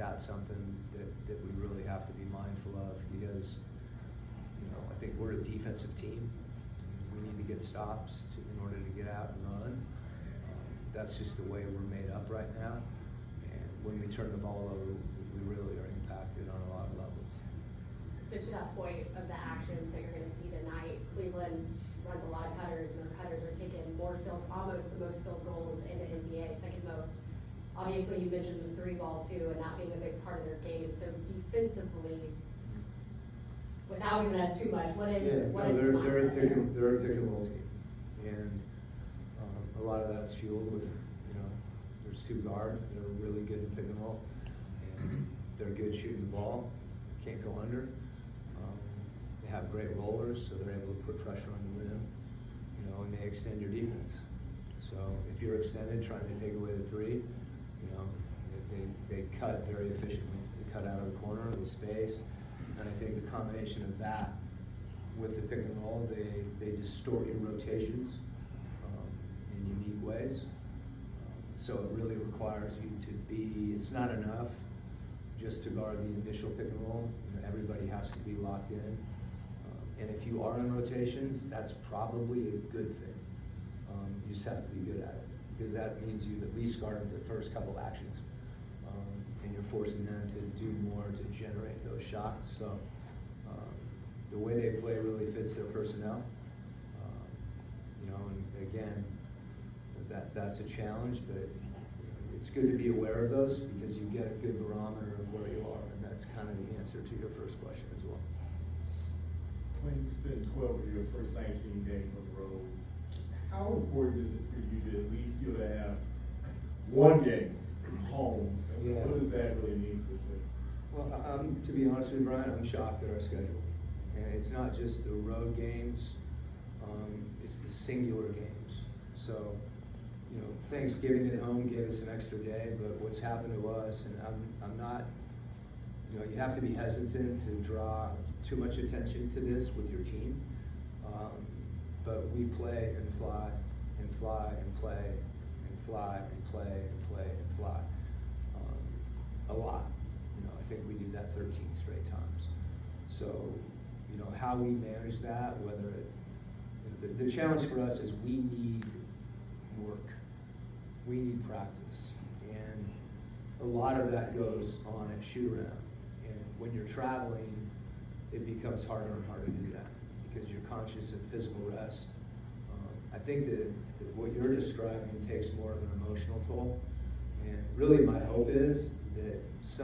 that's something that we really have to be mindful of because, I think we're a defensive team. We need to get stops in order to get out and run. That's just the way we're made up right now. And when we turn the ball over, we really are impacted on a lot of levels. So to that point of the actions that you're going to see tonight, Cleveland runs a lot of cutters, and their cutters are taking almost the most field goals in the NBA, second most. Obviously, you mentioned the 3-ball too, and that being a big part of their game. So defensively, without giving us too much, what is the mindset they're a pick and roll team, and a lot of that's fueled with there's 2 guards that are really good at pick and roll, and they're good shooting the ball, can't go under. They have great rollers, so they're able to put pressure on the rim, and they extend your defense. So if you're extended trying to take away the 3, they cut very efficiently. They cut out of the corner, they space, and I think the combination of that with the pick and roll, they distort your rotations in unique ways. So it really requires you to it's not enough just to guard the initial pick and roll. Everybody has to be locked in. And if you are in rotations, that's probably a good thing. You just have to be good at it because that means you've at least guarded the first couple actions. And you're forcing them to do more to generate those shots. So the way they play really fits their personnel. And again, that's a challenge, but it's good to be aware of those because you get a good barometer of where you are, and that's kind of the answer to your first question as well. When you spend 12 of your first 19 games on the road, how important is it for you to at least be able to have one game from home? Yeah. What does that really mean for the city? Well, to be honest with you, Brian, I'm shocked at our schedule. And it's not just the road games, it's the singular games. So, Thanksgiving at home gave us an extra day, but what's happened to us, and I'm not, you have to be hesitant to draw too much attention to this with your team. But we play and fly and fly and play and fly and play and play and fly a lot. I think we do that 13 straight times. So, how we manage that, whether the challenge for us is we need work. We need practice. And a lot of that goes on at shoot around. And when you're traveling, it becomes harder and harder to do that because you're conscious of physical rest. I think that what you're describing takes more of an emotional toll. And really my hope is that